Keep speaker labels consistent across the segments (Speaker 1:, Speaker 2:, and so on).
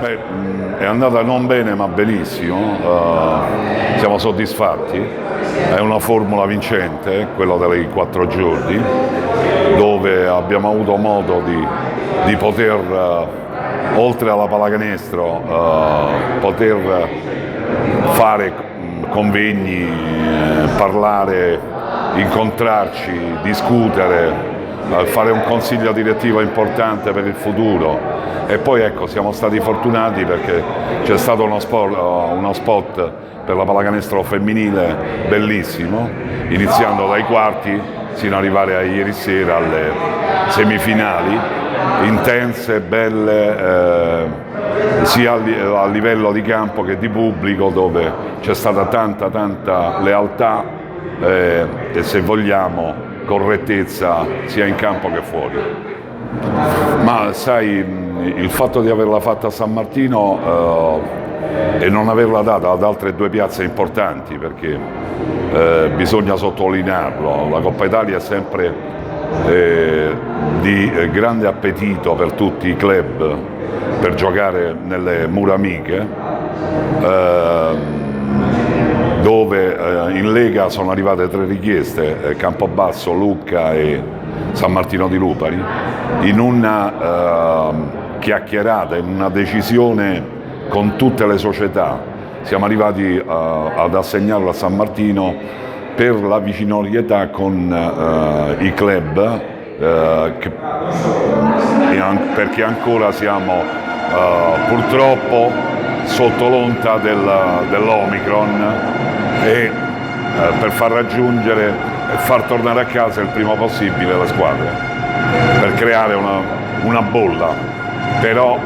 Speaker 1: È andata non bene ma benissimo, siamo soddisfatti, è una formula vincente, quella dei 4 giorni, dove abbiamo avuto modo di poter, oltre alla pallacanestro, poter fare convegni, parlare, incontrarci, discutere, fare un consiglio direttivo importante per il futuro. E poi ecco, siamo stati fortunati perché c'è stato uno spot per la pallacanestro femminile bellissimo, iniziando dai quarti sino ad arrivare a ieri sera alle semifinali, intense, belle, sia a livello di campo che di pubblico, dove c'è stata tanta lealtà e, se vogliamo, correttezza sia in campo che fuori. Ma sai, il fatto di averla fatta a San Martino e non averla data ad altre 2 piazze importanti, perché bisogna sottolinearlo, la Coppa Italia è sempre di grande appetito per tutti i club per giocare nelle mura amiche, dove in Lega sono arrivate 3 richieste, Campobasso, Lucca e San Martino di Lupari, in una chiacchierata, in una decisione con tutte le società. Siamo arrivati ad assegnarla a San Martino per la vicinorietà con i club, perché ancora siamo purtroppo sotto l'onta dell'Omicron e per far raggiungere e far tornare a casa il prima possibile le squadre, per creare una bolla. Però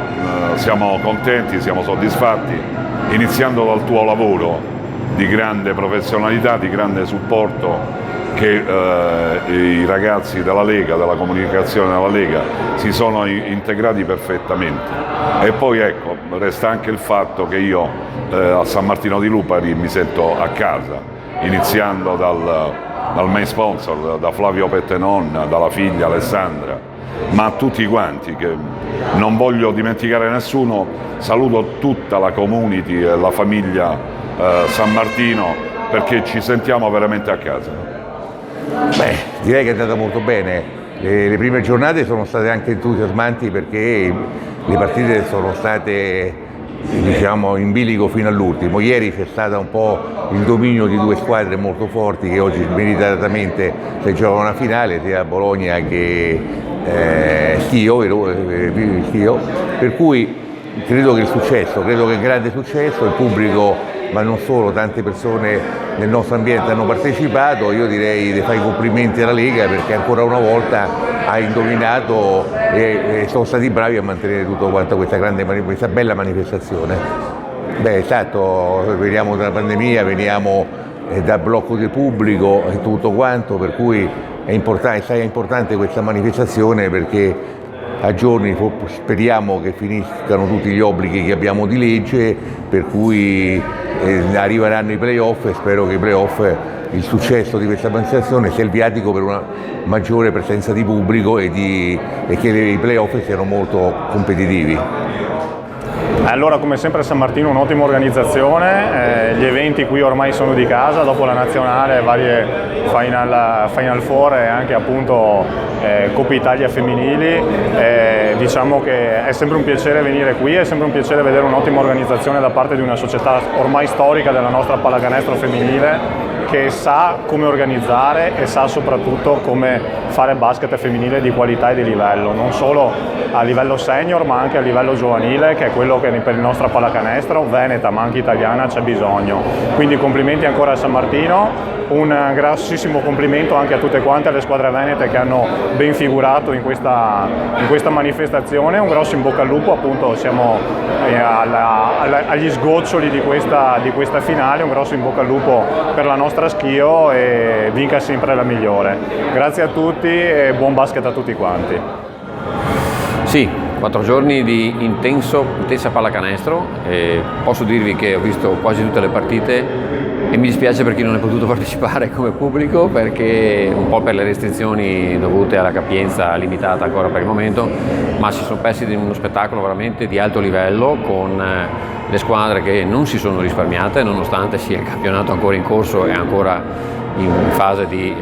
Speaker 1: siamo contenti, siamo soddisfatti, iniziando dal tuo lavoro di grande professionalità, di grande supporto che i ragazzi della Lega, della comunicazione della Lega si sono integrati perfettamente. E poi ecco, resta anche il fatto che io a San Martino di Lupari mi sento a casa, iniziando dal main sponsor, da Flavio Pettenon, dalla figlia Alessandra, ma a tutti quanti, che non voglio dimenticare nessuno. Saluto tutta la community e la famiglia San Martino, perché ci sentiamo veramente a casa.
Speaker 2: Beh, direi che è andata molto bene. Le prime giornate sono state anche entusiasmanti perché le partite sono state, diciamo, in bilico fino all'ultimo. Ieri c'è stato un po' il dominio di 2 squadre molto forti che oggi meritatamente si giocano una finale, sia Bologna che Schio, per cui credo che il grande successo, il pubblico, ma non solo, tante persone nel nostro ambiente hanno partecipato. Io direi di fare i complimenti alla Lega, perché ancora una volta ha indovinato e sono stati bravi a mantenere tutto quanto questa bella manifestazione. Beh, esatto, veniamo dalla pandemia, veniamo dal blocco del pubblico e tutto quanto, per cui è importante questa manifestazione, perché a giorni speriamo che finiscano tutti gli obblighi che abbiamo di legge, per cui arriveranno i playoff, e spero che i playoff, il successo di questa manifestazione sia il viatico per una maggiore presenza di pubblico e che i playoff siano molto competitivi.
Speaker 3: Allora, come sempre a San Martino un'ottima organizzazione, gli eventi qui ormai sono di casa, dopo la nazionale, varie Final Four e anche appunto Coppa Italia femminili, diciamo che è sempre un piacere venire qui, è sempre un piacere vedere un'ottima organizzazione da parte di una società ormai storica della nostra pallacanestro femminile, che sa come organizzare e sa soprattutto come fare basket femminile di qualità e di livello, non solo a livello senior ma anche a livello giovanile, che è quello che per il nostro pallacanestro veneta ma anche italiana c'è bisogno. Quindi complimenti ancora a San Martino, un grossissimo complimento anche a tutte quante le squadre venete che hanno ben figurato in questa manifestazione, un grosso in bocca al lupo, appunto siamo agli sgoccioli di questa finale, un grosso in bocca al lupo per la nostra Schio e vinca sempre la migliore. Grazie a tutti e buon basket a tutti quanti.
Speaker 4: Sì, 4 giorni di intensa pallacanestro, posso dirvi che ho visto quasi tutte le partite e mi dispiace per chi non è potuto partecipare come pubblico, perché un po' per le restrizioni dovute alla capienza limitata ancora per il momento, ma si sono persi di uno spettacolo veramente di alto livello, con le squadre che non si sono risparmiate nonostante sia il campionato ancora in corso e ancora in fase che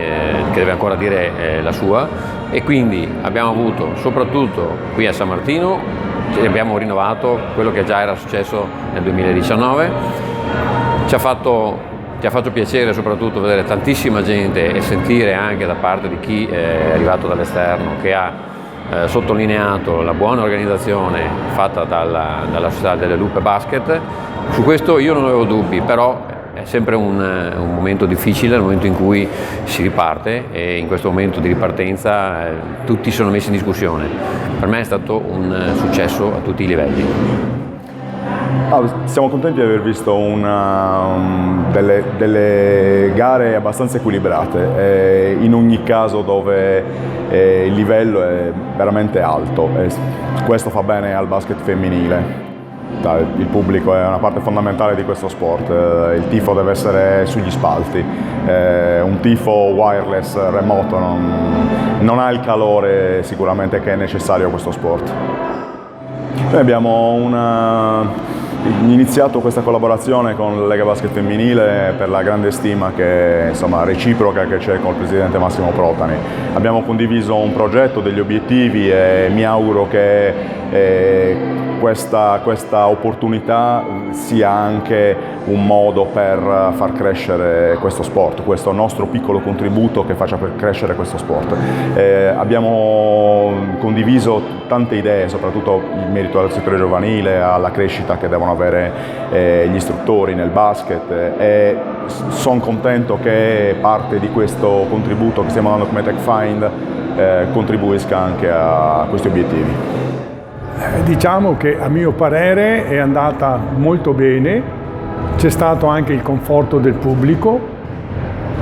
Speaker 4: deve ancora dire la sua, e quindi abbiamo avuto soprattutto qui a San Martino, abbiamo rinnovato quello che già era successo nel 2019. Ci ha fatto piacere soprattutto vedere tantissima gente e sentire anche da parte di chi è arrivato dall'esterno, che ha sottolineato la buona organizzazione fatta dalla società delle Lupe Basket. Su questo io non avevo dubbi, però è sempre un momento difficile, il momento in cui si riparte, e in questo momento di ripartenza tutti sono messi in discussione. Per me è stato un successo a tutti i livelli.
Speaker 5: Siamo contenti di aver visto delle gare abbastanza equilibrate, in ogni caso dove il livello è veramente alto, e questo fa bene al basket femminile. Il pubblico è una parte fondamentale di questo sport, il tifo deve essere sugli spalti, un tifo wireless remoto non ha il calore sicuramente che è necessario a questo sport. Noi abbiamo iniziato questa collaborazione con la Lega Basket Femminile per la grande stima reciproca che c'è con il presidente Massimo Protani. Abbiamo condiviso un progetto, degli obiettivi, e mi auguro che questa opportunità sia anche un modo per far crescere questo sport, questo nostro piccolo contributo che faccia per crescere questo sport. Abbiamo condiviso tante idee, soprattutto in merito al settore giovanile, alla crescita che devono avere gli istruttori nel basket, e sono contento che parte di questo contributo che stiamo dando come TechFind contribuisca anche a questi obiettivi.
Speaker 6: Diciamo che a mio parere è andata molto bene, c'è stato anche il conforto del pubblico.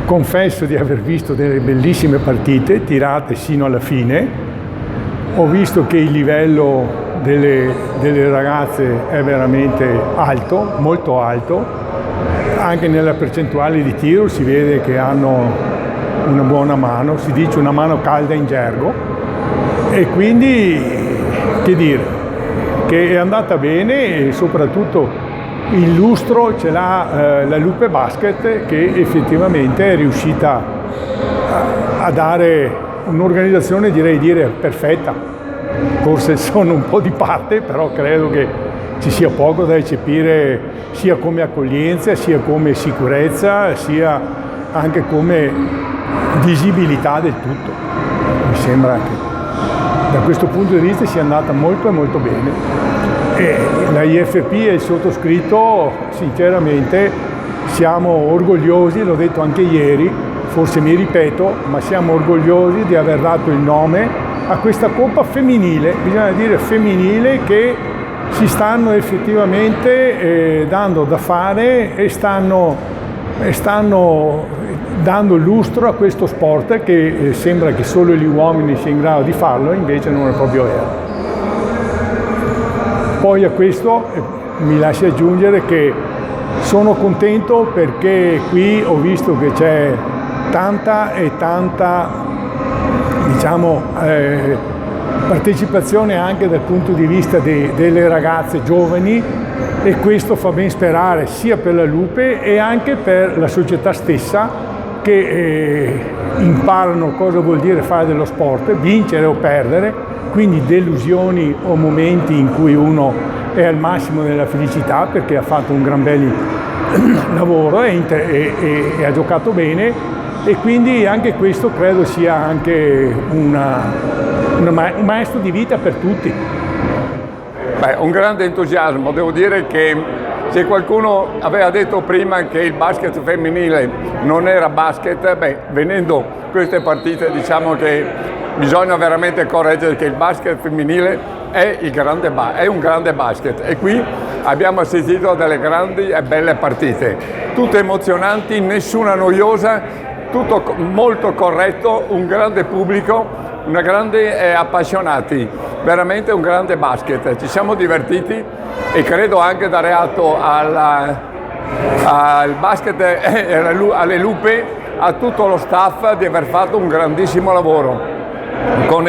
Speaker 6: Confesso di aver visto delle bellissime partite tirate sino alla fine, ho visto che il livello delle ragazze è veramente alto, molto alto, anche nella percentuale di tiro si vede che hanno una buona mano, si dice una mano calda in gergo, e quindi che dire, che è andata bene, e soprattutto il lustro ce l'ha la Lupe Basket, che effettivamente è riuscita a dare un'organizzazione, direi dire, perfetta. Forse sono un po' di parte, però credo che ci sia poco da eccepire, sia come accoglienza, sia come sicurezza, sia anche come visibilità del tutto. Mi sembra che da questo punto di vista sia andata molto molto bene, e la IFP e il sottoscritto sinceramente siamo orgogliosi, l'ho detto anche ieri, forse mi ripeto, ma siamo orgogliosi di aver dato il nome a questa coppa femminile, bisogna dire femminile, che si stanno effettivamente dando da fare e stanno dando lustro a questo sport che sembra che solo gli uomini siano in grado di farlo, invece non è proprio vero. Poi a questo mi lasci aggiungere che sono contento perché qui ho visto che c'è tanta partecipazione anche dal punto di vista delle ragazze giovani, e questo fa ben sperare sia per la Lupe e anche per la società stessa, che imparano cosa vuol dire fare dello sport, vincere o perdere, quindi delusioni o momenti in cui uno è al massimo della felicità perché ha fatto un gran bel lavoro e ha giocato bene, e quindi anche questo credo sia anche un maestro di vita per tutti.
Speaker 7: Un grande entusiasmo, devo dire che se qualcuno aveva detto prima che il basket femminile non era basket, venendo queste partite diciamo che bisogna veramente correggere che il basket femminile è un grande basket, e qui abbiamo assistito a delle grandi e belle partite, tutte emozionanti, nessuna noiosa, tutto molto corretto, un grande pubblico, una grande appassionati, veramente un grande basket, ci siamo divertiti, e credo anche dare atto al basket e alle Lupe, a tutto lo staff di aver fatto un grandissimo lavoro. Con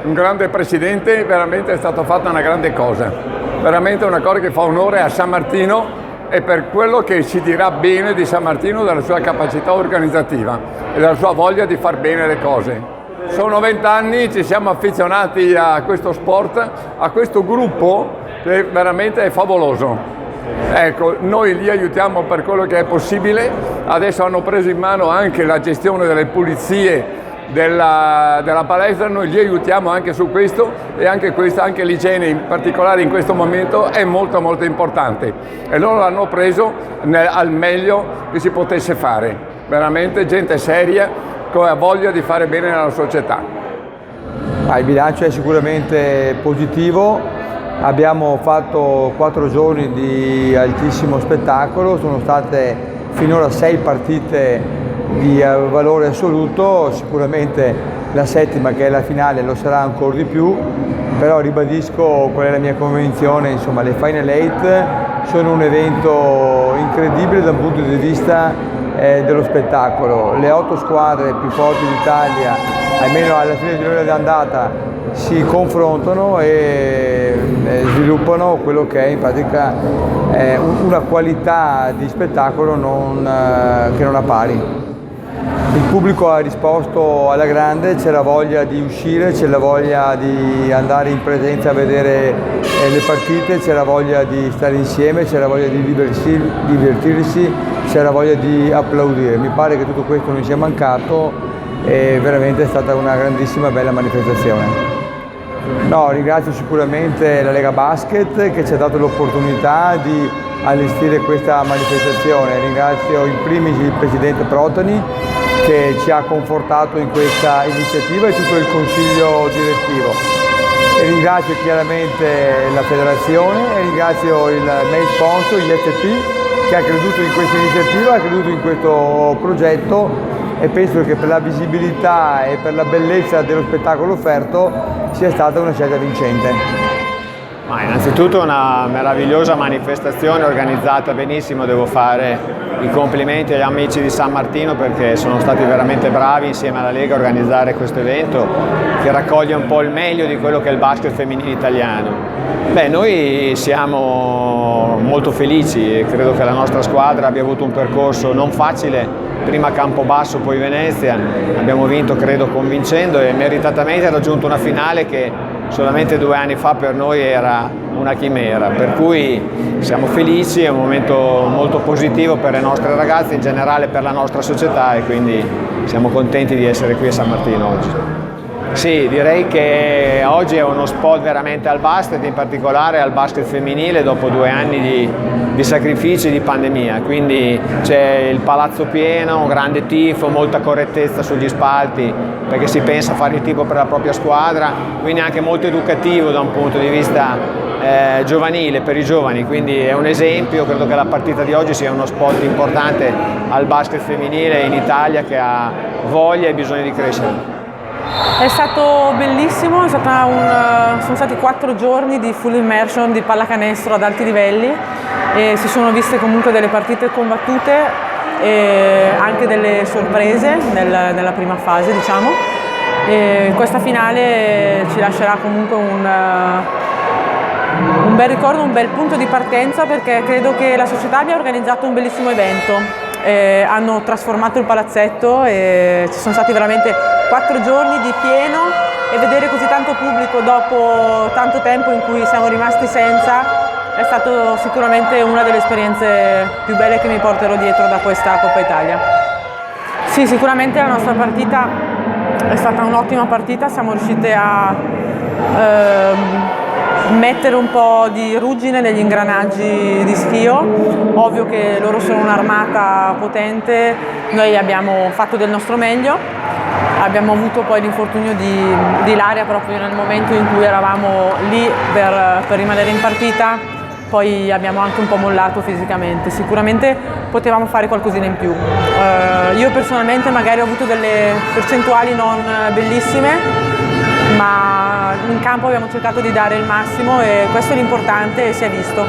Speaker 7: un grande presidente veramente è stata fatta una grande cosa, veramente una cosa che fa onore a San Martino e per quello che si dirà bene di San Martino, della sua capacità organizzativa e della sua voglia di far bene le cose. Sono 20 anni, ci siamo affezionati a questo sport, a questo gruppo che veramente è favoloso. Ecco, noi li aiutiamo per quello che è possibile, adesso hanno preso in mano anche la gestione delle pulizie della palestra, noi li aiutiamo anche su questo e anche l'igiene in particolare in questo momento è molto molto importante e loro l'hanno preso al meglio che si potesse fare, veramente gente seria con la voglia di fare bene alla società.
Speaker 8: Il bilancio è sicuramente positivo, abbiamo fatto 4 giorni di altissimo spettacolo, sono state finora 6 partite di valore assoluto, sicuramente la 7ª che è la finale lo sarà ancora di più, però ribadisco qual è la mia convinzione, insomma le Final 8 sono un evento incredibile dal punto di vista dello spettacolo, le 8 squadre più forti d'Italia, almeno alla fine di girone d'andata, si confrontano e sviluppano quello che è in pratica una qualità di spettacolo che non ha pari. Il pubblico ha risposto alla grande, c'è la voglia di uscire, c'è la voglia di andare in presenza a vedere le partite, c'è la voglia di stare insieme, c'è la voglia di divertirsi, c'è la voglia di applaudire. Mi pare che tutto questo non sia mancato e veramente è stata una grandissima bella manifestazione. No, ringrazio sicuramente la Lega Basket che ci ha dato l'opportunità di allestire questa manifestazione, ringrazio in primis il Presidente Protani che ci ha confortato in questa iniziativa e tutto il Consiglio direttivo. E ringrazio chiaramente la Federazione e ringrazio il main sponsor, gli FP, che ha creduto in questa iniziativa, ha creduto in questo progetto e penso che per la visibilità e per la bellezza dello spettacolo offerto sia stata una scelta vincente.
Speaker 3: Innanzitutto una meravigliosa manifestazione organizzata benissimo, devo fare i complimenti agli amici di San Martino perché sono stati veramente bravi insieme alla Lega a organizzare questo evento che raccoglie un po' il meglio di quello che è il basket femminile italiano. Noi siamo molto felici e credo che la nostra squadra abbia avuto un percorso non facile, prima Campobasso poi Venezia, abbiamo vinto credo convincendo e meritatamente raggiunto una finale che solamente 2 anni fa per noi era una chimera, per cui siamo felici, è un momento molto positivo per le nostre ragazze, in generale per la nostra società e quindi siamo contenti di essere qui a San Martino oggi. Sì, direi che oggi è uno spot veramente al basket, in particolare al basket femminile dopo 2 anni di sacrifici e di pandemia, quindi c'è il palazzo pieno, un grande tifo, molta correttezza sugli spalti perché si pensa a fare il tifo per la propria squadra, quindi anche molto educativo da un punto di vista giovanile per i giovani, quindi è un esempio, credo che la partita di oggi sia uno spot importante al basket femminile in Italia che ha voglia e bisogno di crescere.
Speaker 9: È stato bellissimo, sono stati 4 giorni di full immersion di pallacanestro ad alti livelli e si sono viste comunque delle partite combattute e anche delle sorprese nella prima fase, diciamo. E questa finale ci lascerà comunque un bel ricordo, un bel punto di partenza perché credo che la società abbia organizzato un bellissimo evento. Hanno trasformato il palazzetto e ci sono stati veramente 4 giorni di pieno e vedere così tanto pubblico dopo tanto tempo in cui siamo rimasti senza è stato sicuramente una delle esperienze più belle che mi porterò dietro da questa Coppa Italia. Sì, sicuramente la nostra partita è stata un'ottima partita, siamo riuscite a mettere un po' di ruggine negli ingranaggi di Schio, ovvio che loro sono un'armata potente, noi abbiamo fatto del nostro meglio, abbiamo avuto poi l'infortunio di Ilaria proprio nel momento in cui eravamo lì per rimanere in partita, poi abbiamo anche un po' mollato fisicamente, sicuramente potevamo fare qualcosina in più. Io personalmente magari ho avuto delle percentuali non bellissime, ma in campo abbiamo cercato di dare il massimo e questo è l'importante e si è visto.